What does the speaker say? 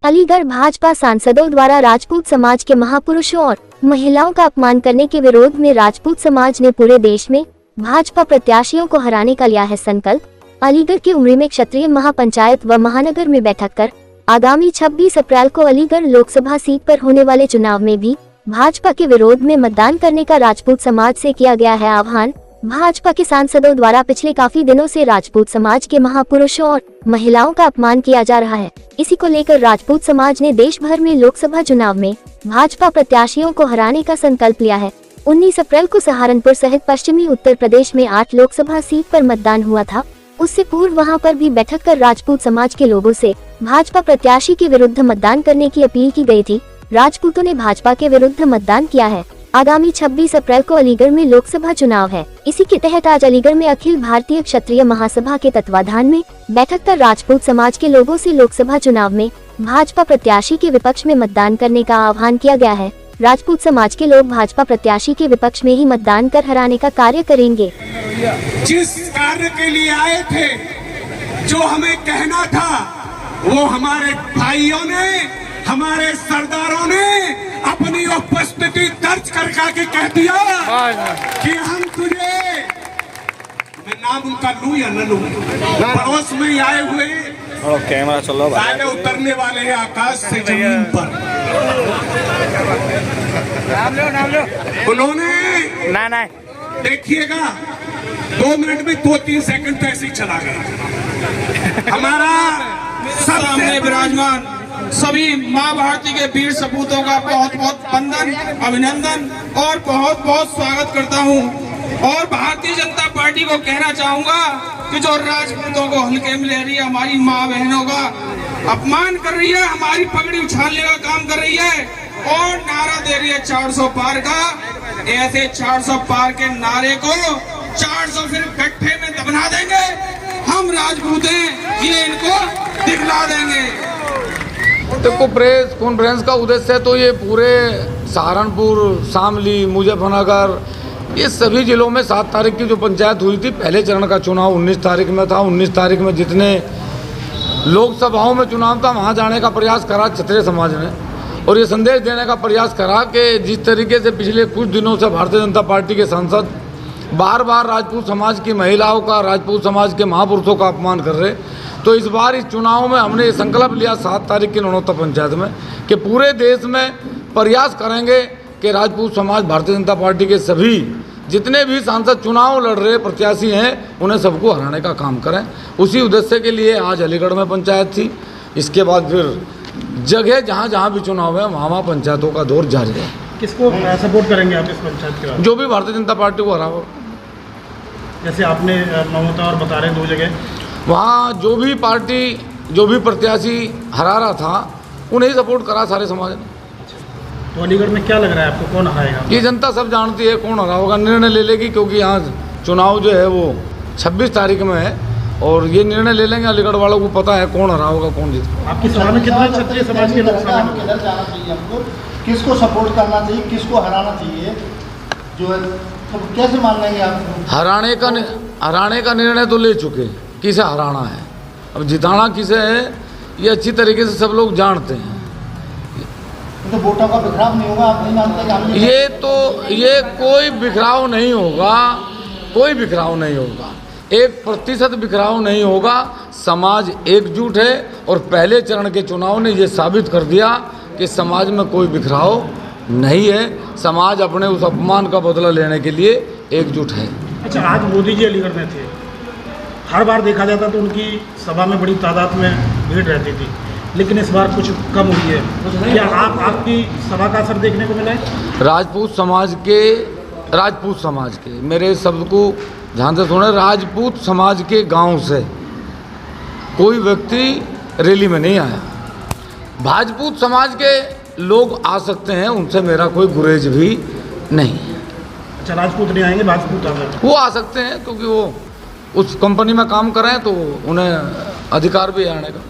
अलीगढ़ भाजपा सांसदों द्वारा राजपूत समाज के महापुरुषों और महिलाओं का अपमान करने के विरोध में राजपूत समाज ने पूरे देश में भाजपा प्रत्याशियों को हराने का लिया है संकल्प। अलीगढ़ की उमरी में क्षत्रिय महापंचायत व महानगर में बैठक कर आगामी 26 अप्रैल को अलीगढ़ लोकसभा सीट पर होने वाले चुनाव में भी भाजपा के विरोध में मतदान करने का राजपूत समाज से किया गया है आह्वान। भाजपा के सांसदों द्वारा पिछले काफी दिनों से राजपूत समाज के महापुरुषों और महिलाओं का अपमान किया जा रहा है। इसी को लेकर राजपूत समाज ने देश भर में लोकसभा चुनाव में भाजपा प्रत्याशियों को हराने का संकल्प लिया है। 19 अप्रैल को सहारनपुर सहित पश्चिमी उत्तर प्रदेश में 8 लोकसभा सीट पर मतदान हुआ था। उससे पूर्व वहां पर भी बैठक कर राजपूत समाज के लोगों से भाजपा प्रत्याशी के विरुद्ध मतदान करने की अपील की गई थी। राजपूतों ने भाजपा के विरुद्ध मतदान किया है। आगामी 26 अप्रैल को अलीगढ़ में लोकसभा चुनाव है। इसी के तहत आज अलीगढ़ में अखिल भारतीय क्षत्रिय महासभा के तत्वाधान में बैठक कर राजपूत समाज के लोगों से लोकसभा चुनाव में भाजपा प्रत्याशी के विपक्ष में मतदान करने का आह्वान किया गया है। राजपूत समाज के लोग भाजपा प्रत्याशी के विपक्ष में ही मतदान कर हराने का कार्य करेंगे। जिस कार्य के लिए आए थे, जो हमें कहना था, वो हमारे भाइयों ने, हमारे सरदारों ने अपनी उपस्थिति दर्ज करके कह दिया कि हम तुझे, मैं नाम उनका लूं या न लूं, पड़ोस में आए हुए कैमरा चलो सारे उतरने वाले हैं आकाश से जमीन पर। उन्होंने ना देखिएगा 2 मिनट में 2-3 सेकंड तो ऐसे ही चला गया। हमारा सामने विराजमान सभी माँ भारती के वीर सपूतों का बहुत बहुत वंदन, अभिनंदन और बहुत बहुत स्वागत करता हूँ। और भारतीय जनता पार्टी को कहना चाहूँगा कि जो राजपूतों को हल्के में ले रही है, हमारी माँ बहनों का अपमान कर रही है, हमारी पगड़ी उछालने का काम कर रही है और नारा दे रही है 400 पार का। ऐसे 400 पार के नारे को 400 फिर गट्ठे में दबना देंगे। हम राजपूत हैं, ये इनको दिखला देंगे। देखो, प्रेस कॉन्फ्रेंस का उद्देश्य है तो ये पूरे सहारनपुर, शामली, मुजफ्फरनगर, ये सभी जिलों में 7 तारीख की जो पंचायत हुई थी, पहले चरण का चुनाव 19 तारीख में था। 19 तारीख में जितने लोकसभाओं में चुनाव था, वहाँ जाने का प्रयास करा क्षत्रिय समाज ने और ये संदेश देने का प्रयास करा कि जिस तरीके से पिछले कुछ दिनों से भारतीय जनता पार्टी के सांसद बार बार राजपूत समाज की महिलाओं का, राजपूत समाज के महापुरुषों का अपमान कर रहे, तो इस बार इस चुनाव में हमने ये संकल्प लिया 7 तारीख की नौनौता पंचायत में कि पूरे देश में प्रयास करेंगे कि राजपूत समाज, भारतीय जनता पार्टी के सभी जितने भी सांसद चुनाव लड़ रहे प्रत्याशी हैं, उन्हें सबको हराने का काम करें। उसी उद्देश्य के लिए आज अलीगढ़ में पंचायत थी। इसके बाद फिर जगह जहाँ जहाँ भी चुनाव है वहाँ पंचायतों का दौर जारी है। किसको सपोर्ट करेंगे आप इस पंचायत के बाद? जो भी भारतीय जनता पार्टी को हराओ। जैसे आपने ममता और बता रहे 2 जगह, वहाँ जो भी पार्टी, जो भी प्रत्याशी हरा रहा था, उन्हें सपोर्ट करा सारे समाज ने। तो अलीगढ़ में क्या लग रहा है आपको, कौन हराएगा? ये जनता सब जानती है कौन हरा होगा, निर्णय ले लेगी, क्योंकि यहाँ चुनाव जो है वो 26 तारीख में है और ये निर्णय ले लेंगे। अलीगढ़ वालों को पता है कौन हरा होगा, कौन जीत। आपकी सभा में कितने क्षत्रिय समाज के लोग शामिल हैं? किधर जाना चाहिए हमको, किसको सपोर्ट करना चाहिए, किसको हराना चाहिए, जो है तो कैसे मान लेंगे आप? हराने का निर्णय तो ले चुके, किसे हराना है, अब जिताना किसे है ये अच्छी तरीके से सब लोग जानते हैं। तो वोटों का बिखराव नहीं होगा, आप नहीं मानते? ये कोई बिखराव नहीं होगा, कोई बिखराव नहीं होगा, 1% बिखराव नहीं होगा। समाज एकजुट है और पहले चरण के चुनाव ने ये साबित कर दिया कि समाज में कोई बिखराव नहीं है। समाज अपने उस अपमान का बदला लेने के लिए एकजुट है। अच्छा, आज मोदी जी अलीगढ़ में थे, हर बार देखा जाता तो उनकी सभा में बड़ी तादाद में भीड़ रहती थी, लेकिन इस बार कुछ कम हुई है। क्या आपकी सभा का असर देखने को मिला है? राजपूत समाज के मेरे शब्द को ध्यान से सुने, राजपूत समाज के गांव से कोई व्यक्ति रैली में नहीं आया। राजपूत समाज के लोग आ सकते हैं, उनसे मेरा कोई गुरेज भी नहीं। अच्छा, राजपूत नहीं आएंगे, राजपूत आ गए? वो आ सकते हैं क्योंकि वो उस कंपनी में काम कर रहे हैं तो उन्हें अधिकार भी है आने का।